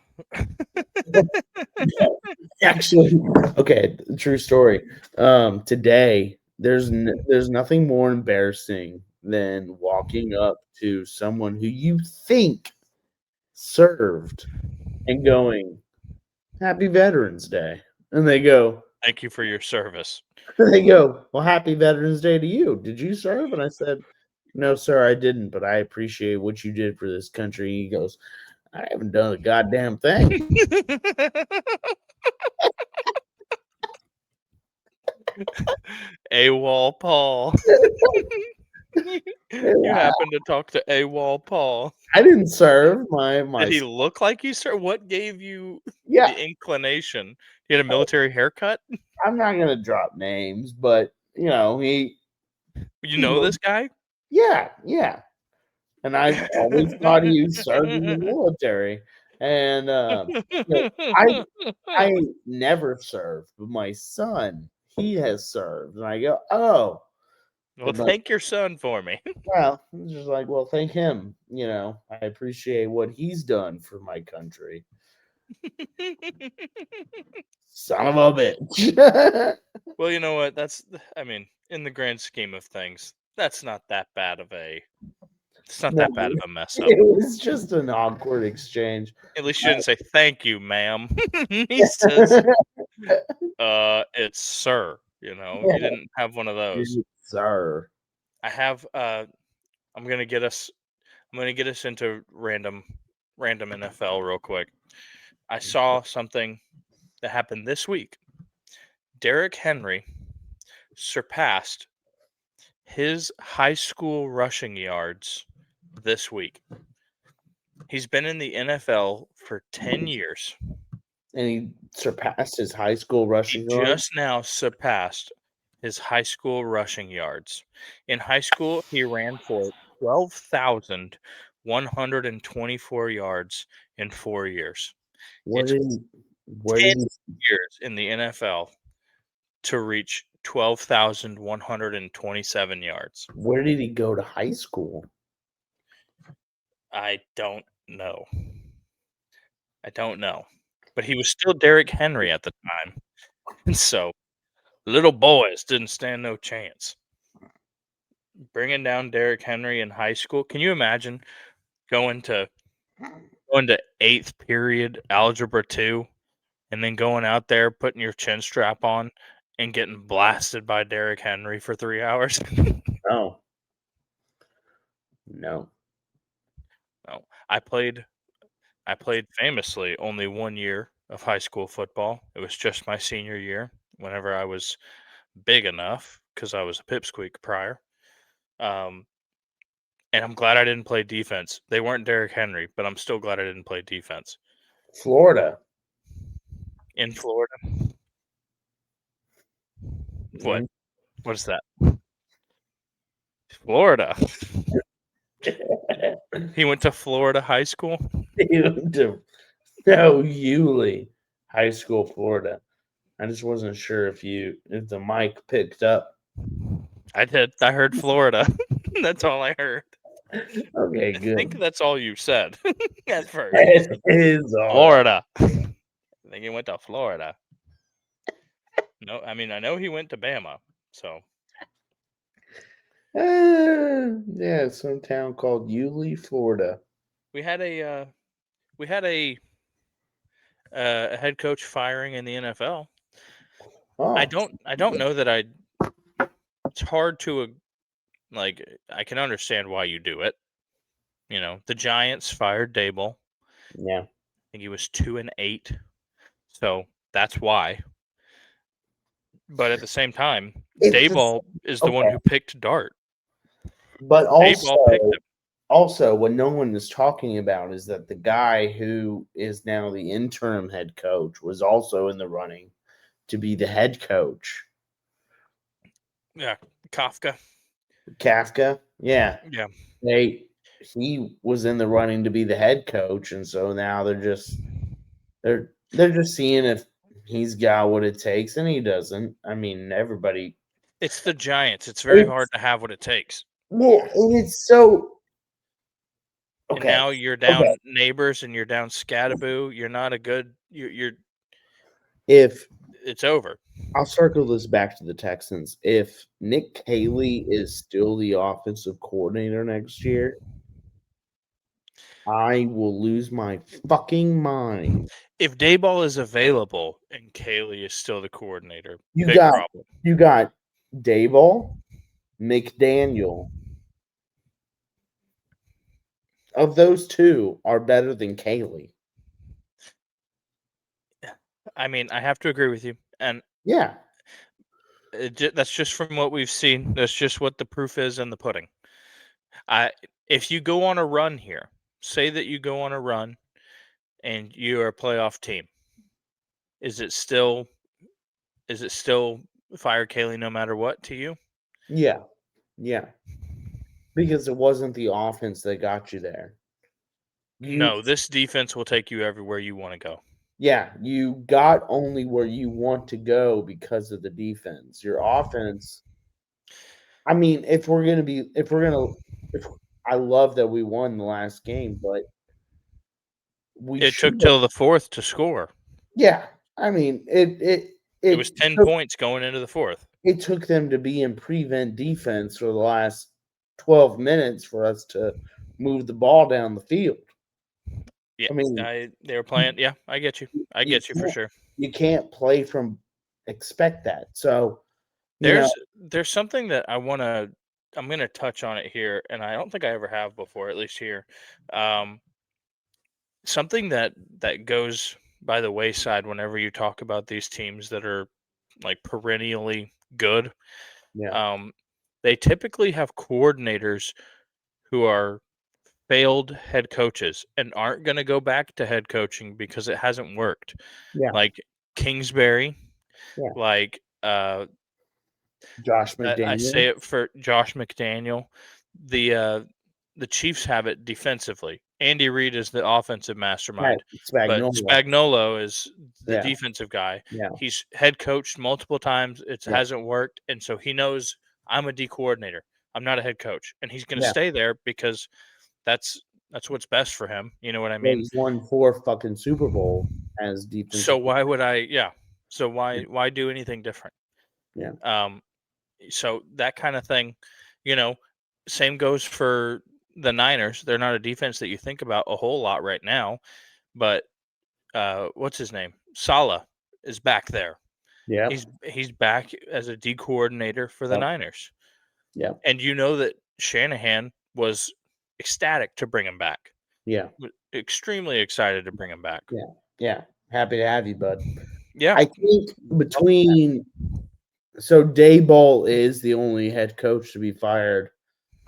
Actually, okay, true story. Today, there's nothing more embarrassing than walking up to someone who you think served and going, "Happy Veterans Day," and they go, "Thank you for your service." They go, "Well, Happy Veterans Day to you. Did you serve?" And I said, "No, sir, I didn't, but I appreciate what you did for this country." He goes, "I haven't done a goddamn thing." AWOL Paul. You happen to talk to AWOL Paul. I didn't serve. Did he look like you served? What gave you the inclination? He had a military haircut? I'm not going to drop names, but, you know, You know this guy? Yeah. And I've always thought he served in the military. And I never served, but my son, he has served. And I go, "Oh." Well, thank your son for me. Well, I'm just like, well, thank him. You know, I appreciate what he's done for my country. Son of a bitch. Well, you know what? I mean, in the grand scheme of things, that's not that bad of a. It's not No, that bad of a mess up. it was just an awkward exchange. At least you didn't say thank you, ma'am. He says, it's sir. You know, you didn't have one of those. Sir. I have. I'm gonna get us. I'm gonna get us into random NFL real quick. I saw something that happened this week. Derrick Henry surpassed his high school rushing yards this week. He's been in the NFL for 10 years. And he surpassed his high school He rushing yard. just now surpassed his high school rushing yards. In high school, he ran for 12,124 yards in 4 years. Where It's did he, where 10 did he, years in the NFL to reach 12,127 yards. where did he go to high school? I don't know. But he was still Derrick Henry at the time. And so little boys didn't stand no chance. Bringing down Derrick Henry in high school. Can you imagine going to 8th period algebra 2 and then going out there putting your chin strap on and getting blasted by Derrick Henry for 3 hours? No. No. No. I played famously only 1 year of high school football. It was just my senior year whenever I was big enough because I was a pipsqueak prior. And I'm glad I didn't play defense. They weren't Derrick Henry, but I'm still glad I didn't play defense. Florida. In Florida? What? Mm. What is that? Florida. He went to Florida high school? He went to HeWeHeWe High School, Florida. I just wasn't sure if the mic picked up. I did. I heard Florida. That's all I heard. Okay, I good. think that's all you said at first. It is all. Florida. I think he went to Florida. No, I mean I know he went to Bama. So Yeah, some town called Yulee, Florida. we had a head coach firing in the NFL. Oh, I don't know that it's hard to I can understand why you do it. You know, the Giants fired Dable. yeah. I think he was 2-8. So that's why. But at the same time, Dayball is the one who picked Dart. But Dayball picked him. also, what no one is talking about is that the guy who is now the interim head coach was also in the running to be the head coach. Yeah, Kafka. Yeah. Yeah. He was in the running to be the head coach, and so now they're just seeing if he's got what it takes, and he doesn't. I mean, everybody. It's the Giants. It's very hard to have what it takes. Well, and it's so. And Okay. now you're down Neighbors and you're down Scadaboo. You're not a good. You're. If It's over. I'll circle this back to the Texans. If Nick Caley is still the offensive coordinator next year, I will lose my fucking mind. If Dayball is available and Kaylee is still the coordinator, You big got problem. Dayball, McDaniel. Of those two are better than Caley. I mean, I have to agree with you, and yeah, that's just from what we've seen. That's just what the proof is in the pudding. If you go on a run here, say that you go on a run, and you are a playoff team, is it still fire Kaylee no matter what to you? Yeah. Because it wasn't the offense that got you there. No, this defense will take you everywhere you want to go. Yeah, you got only where you want to go because of the defense. Your offense. I mean, if I love that we won the last game, but It took till the fourth to score. Yeah, I mean It was 10 points going into the fourth. It took them to be in prevent defense for the last 12 minutes for us to move the ball down the field. Yeah, I mean, they were playing. Yeah, I get you. I get you for sure. You can't play from expect that. So there's something that I'm gonna touch on it here, and I don't think I ever have before, at least here. Something that goes by the wayside whenever you talk about these teams that are like perennially good. They typically have coordinators who are failed head coaches and aren't going to go back to head coaching because it hasn't worked. Yeah. Like Kingsbury, like Josh McDaniel. I say it for Josh McDaniel. The Chiefs have it defensively. Andy Reid is the offensive mastermind, but Spagnuolo is the defensive guy. Yeah. He's head coached multiple times. It hasn't worked, and so he knows I'm a D coordinator. I'm not a head coach, and he's going to stay there because that's what's best for him. You know what I mean? He's won 4 fucking Super Bowls as defense. So why would I? Yeah. So why do anything different? Yeah. So that kind of thing, same goes for the Niners. They're not a defense that you think about a whole lot right now, but what's his name? Saleh is back there. Yeah. He's back as a D coordinator for the Niners. Yeah. And you know that Shanahan was ecstatic to bring him back. Yeah. Extremely excited to bring him back. Yeah. Yeah. Happy to have you, bud. Yeah. I think so Daboll is the only head coach to be fired.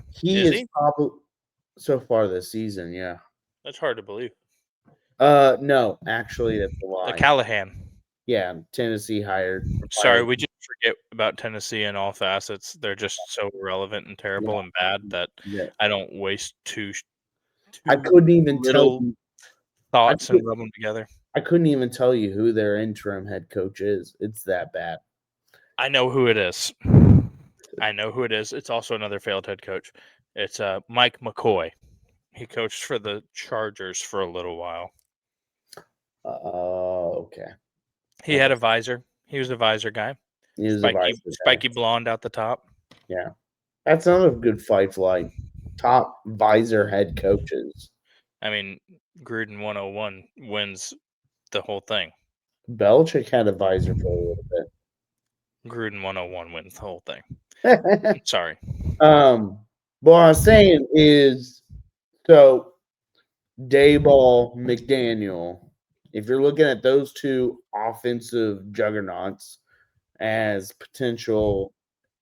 He is probably so far this season, yeah. That's hard to believe. No, actually that's a lie. Callahan. Yeah, Tennessee hired. Sorry, we just forget about Tennessee in all facets. They're just so irrelevant and terrible and bad that I don't waste too I couldn't even tell you thoughts and rub them together. I couldn't even tell you who their interim head coach is. It's that bad. I know who it is. It's also another failed head coach. It's Mike McCoy. He coached for the Chargers for a little while. Okay. He had a visor. He was a visor guy. He was spiky blonde out the top. Yeah. That's another good fight flight. Top visor head coaches. I mean, Gruden 101 wins the whole thing. Belichick had a visor for a little bit. Gruden 101 wins the whole thing. Sorry. What I was saying is, so Daboll, McDaniel, if you're looking at those two offensive juggernauts as potential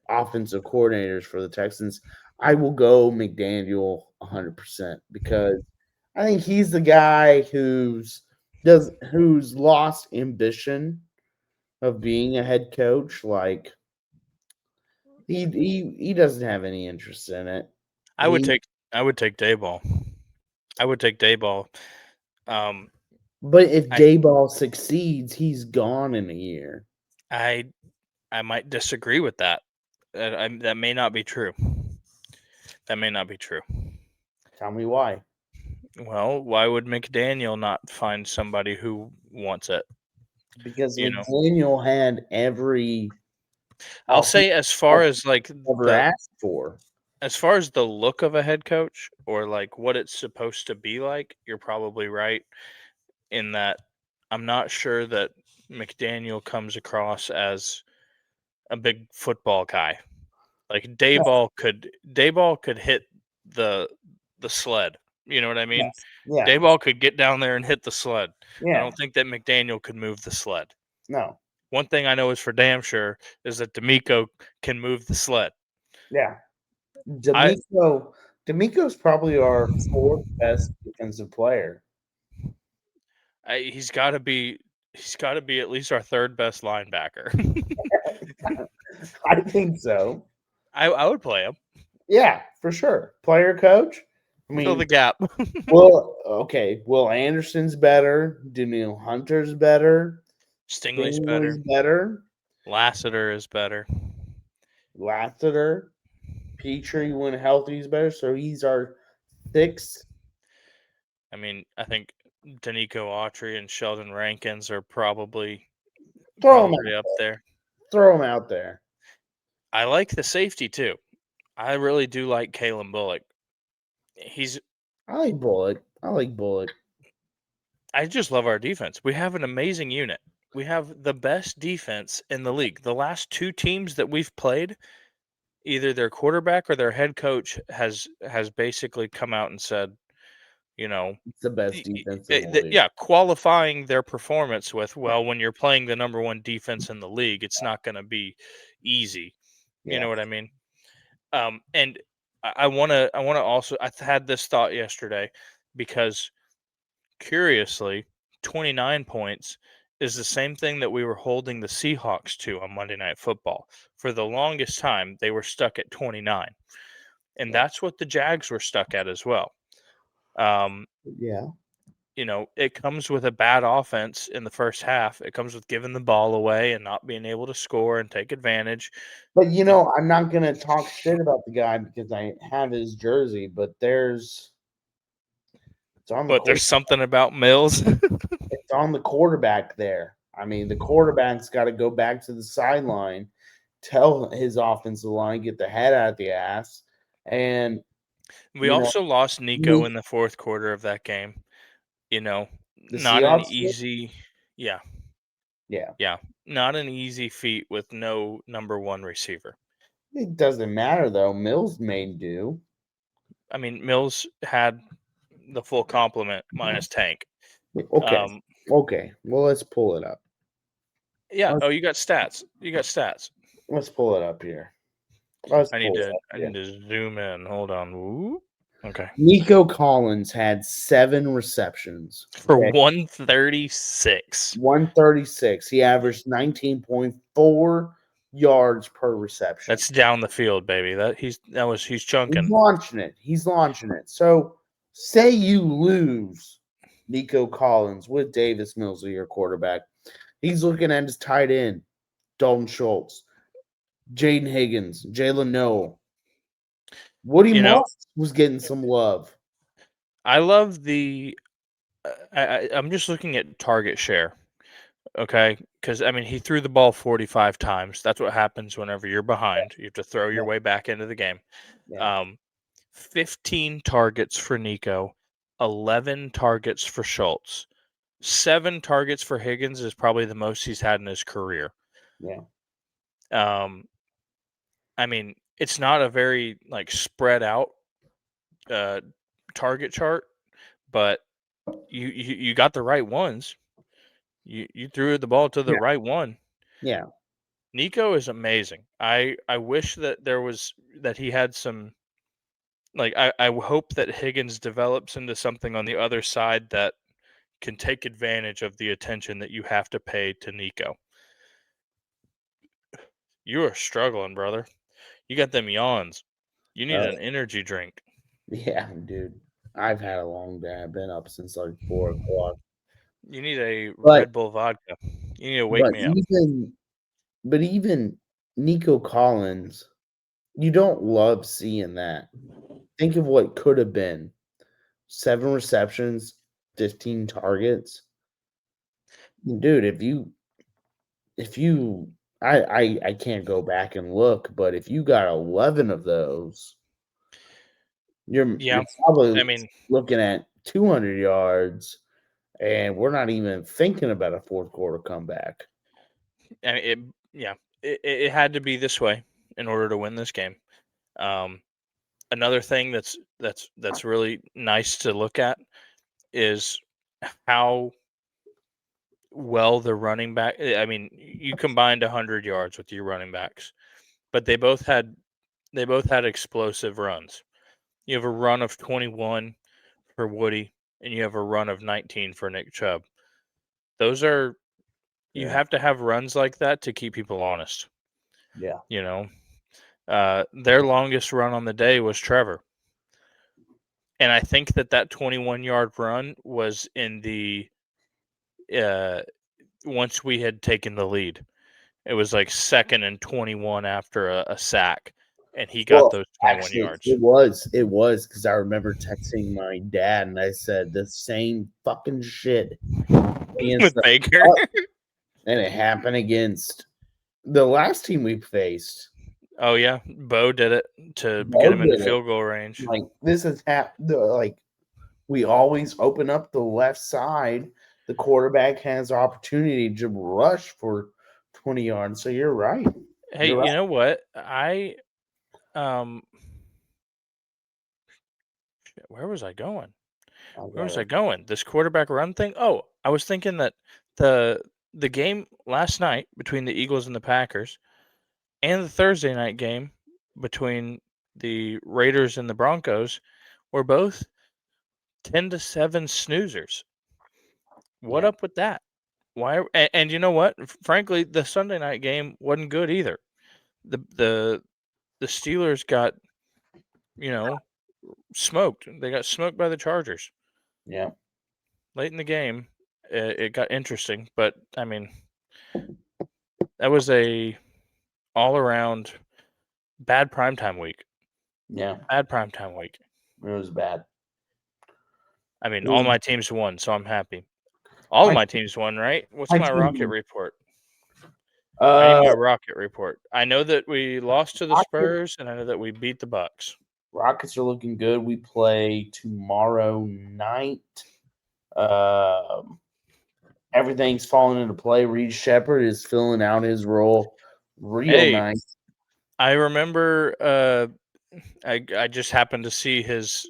offensive coordinators for the Texans, I will go McDaniel 100% because I think he's the guy who's lost ambition of being a head coach. Like he doesn't have any interest in it. I would take Daboll. I would take Daboll. But if Daboll succeeds, he's gone in a year. I might disagree with that. That may not be true. That may not be true. Tell me why. Well, why would McDaniel not find somebody who wants it? Because McDaniel had every. I'll say as far as like ever asked for. As far as the look of a head coach or like what it's supposed to be like, you're probably right in that I'm not sure that McDaniel comes across as a big football guy. Like Daboll could hit the sled. You know what I mean? Yes. Yeah. Daboll could get down there and hit the sled. Yeah. I don't think that McDaniel could move the sled. No. One thing I know is for damn sure is that D'Amico can move the sled. Yeah. D'Amico's probably our 4th best defensive player. He's got to be at least our 3rd best linebacker. I think so. I would play him. Yeah, for sure. Player coach. I mean, fill the gap. Well, okay. Will Anderson's better. Daniil Hunter's better. Stingley's better. Lassiter is better. Lassiter. Petrie, when healthy, is better. So he's our 6th. I mean, I think Danico Autry and Sheldon Rankins are probably Throw him up there. Throw him out there. I like the safety too. I really do like Kalen Bullock. I like Bullock. I just love our defense. We have an amazing unit. We have the best defense in the league. The last two teams that we've played, either their quarterback or their head coach has basically come out and said, you know, It's the best defense in the league. yeah, qualifying their performance with, well, when you're playing the number one defense in the league, it's not going to be easy. You know what I mean? And I want to also, I had this thought yesterday because curiously, 29 points is the same thing that we were holding the Seahawks to on Monday Night Football. For the longest time, they were stuck at 29. And that's what the Jags were stuck at as well. Yeah. You know, it comes with a bad offense in the first half. It comes with giving the ball away and not being able to score and take advantage. But I'm not gonna talk shit about the guy because I have his jersey, but there's something about Mills. it's on the quarterback there. I mean, the quarterback's got to go back to the sideline, tell his offensive line, get the head out of the ass. And we also lost Nico in the fourth quarter of that game. You know, not an easy, yeah, not an easy feat with no number one receiver. It doesn't matter though. Mills may do. I mean, Mills had the full complement minus Tank. Okay. Okay. Well, let's pull it up. Yeah. Oh, you got stats. Let's pull it up here. I need to zoom in. Hold on. Ooh. Okay. Nico Collins had 7 receptions for 136. 136. He averaged 19.4 yards per reception. That's down the field, baby. He's chunking. He's launching it. So say you lose Nico Collins with Davis Mills as your quarterback. He's looking at his tight end, Dalton Schultz, Jaden Higgins, Jalen Noel. Woody Moss was getting some love. I love the I'm just looking at target share. Okay, because I mean he threw the ball 45 times. That's what happens whenever you're behind. You have to throw your way back into the game. 15 targets for Nico, 11 targets for Schultz, 7 targets for Higgins is probably the most he's had in his career. Yeah. I mean, it's not a very spread out target chart, but you got the right ones. You threw the ball to the right one. Yeah. Nico is amazing. I wish that he had some I hope that Higgins develops into something on the other side that can take advantage of the attention that you have to pay to Nico. You are struggling, brother. You got them yawns. You need an energy drink. Yeah, dude. I've had a long day. I've been up since 4 o'clock. You need a Red Bull vodka. You need to wake me up. But even Nico Collins, you don't love seeing that. Think of what could have been. 7 receptions, 15 targets. Dude, I can't go back and look, but if you got 11 of those, you're probably looking at 200 yards, and we're not even thinking about a fourth quarter comeback. And it had to be this way in order to win this game. Another thing that's really nice to look at is how well the running back. I mean, you combined 100 yards with your running backs, but they both had explosive runs. You have a run of 21 for Woody, and you have a run of 19 for Nick Chubb. Those are you have to have runs like that to keep people honest. Yeah. You know, their longest run on the day was Trevor. And I think that 21-yard run was in the once we had taken the lead. It was like 2nd and 21 after a sack. and he got Well, those 21 actually, yards. it was because I remember texting my dad and I said the same fucking shit against With the Baker. and it happened against the last team we faced. Oh yeah, Bo did it to Bo get him into did it. field goal range. Like this has happened. Like we always open up the left side. The quarterback has opportunity to rush for 20 yards. So you're right. Hey, You're right. you know what? Where was I going? Where was I going? This quarterback run thing? Oh, I was thinking that the game last night between the Eagles and the Packers and the Thursday night game between the Raiders and the Broncos were both 10-7 snoozers. What Yeah. up with that? Why? And you know what? Frankly, the Sunday night game wasn't good either. The Steelers got, smoked. They got smoked by the Chargers Yeah. late in the game. It got interesting, but I mean, that was a all around bad primetime week. Yeah. Bad primetime week. It was bad. I mean, It all was- my teams won, so I'm happy. All of My- my teams won, right? What's my my team rocket won. report? I need Uh, my rocket report. I know that we lost to the Rocket- Spurs, and I know that we beat the Bucks. Rockets are looking good. We play tomorrow night. Everything's falling into play. Reed Shepard is filling out his role real Hey, nice. I remember. I just happened to see his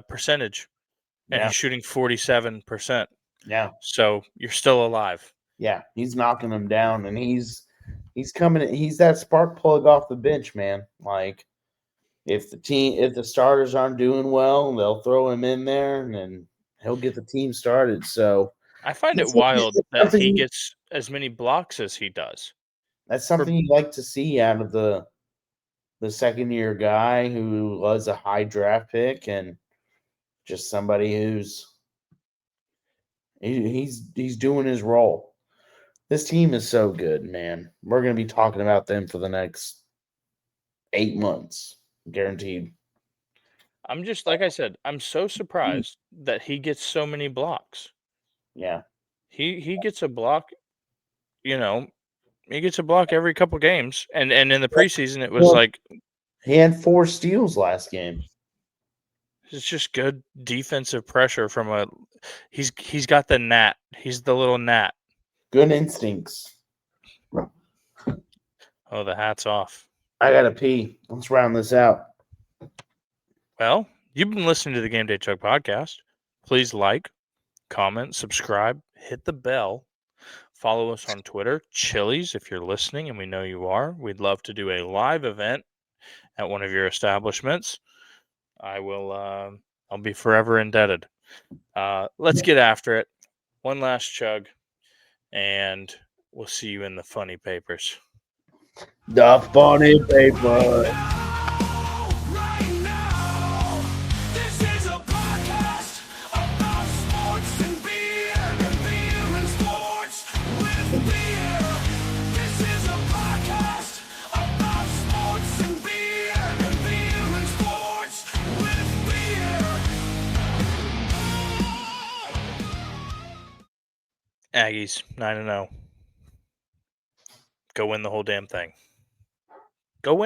percentage, and Yeah. he's shooting 47%. Yeah. So you're still alive. Yeah. He's knocking them down, and he's coming. He's that spark plug off the bench, man. Like if the starters aren't doing well, they'll throw him in there, and then he'll get the team started. So I find it That's wild that something he you- gets as many blocks as he does. that's something you like to see out of the second year guy who was a high draft pick and just somebody who's he's doing his role. This team is so good, man. We're gonna be talking about them for the next 8 months, guaranteed. I'm just like I said, I'm so surprised that he gets so many blocks. Yeah, He gets a block, you know, he gets a block every couple games, and in the preseason it was Well- like he had 4 steals last game. it's just good defensive pressure from a. He's got the gnat. He's the little gnat. Good instincts. Oh, the hat's off. I gotta pee. Let's round this out. Well, you've been listening to the Game Day Chug podcast. Please like, comment, subscribe, hit the bell. Follow us on Twitter, Chili's, if you're listening, and we know you are. We'd love to do a live event at one of your establishments. I'll be forever indebted. Let's get after it. One last chug, and we'll see you in the funny papers. The funny paper. Right now, this is a podcast about sports and beer and sports with beer. This is a podcast about sports and beer and sports with beer. Aggies 9-0. Go win the whole damn thing. Go win.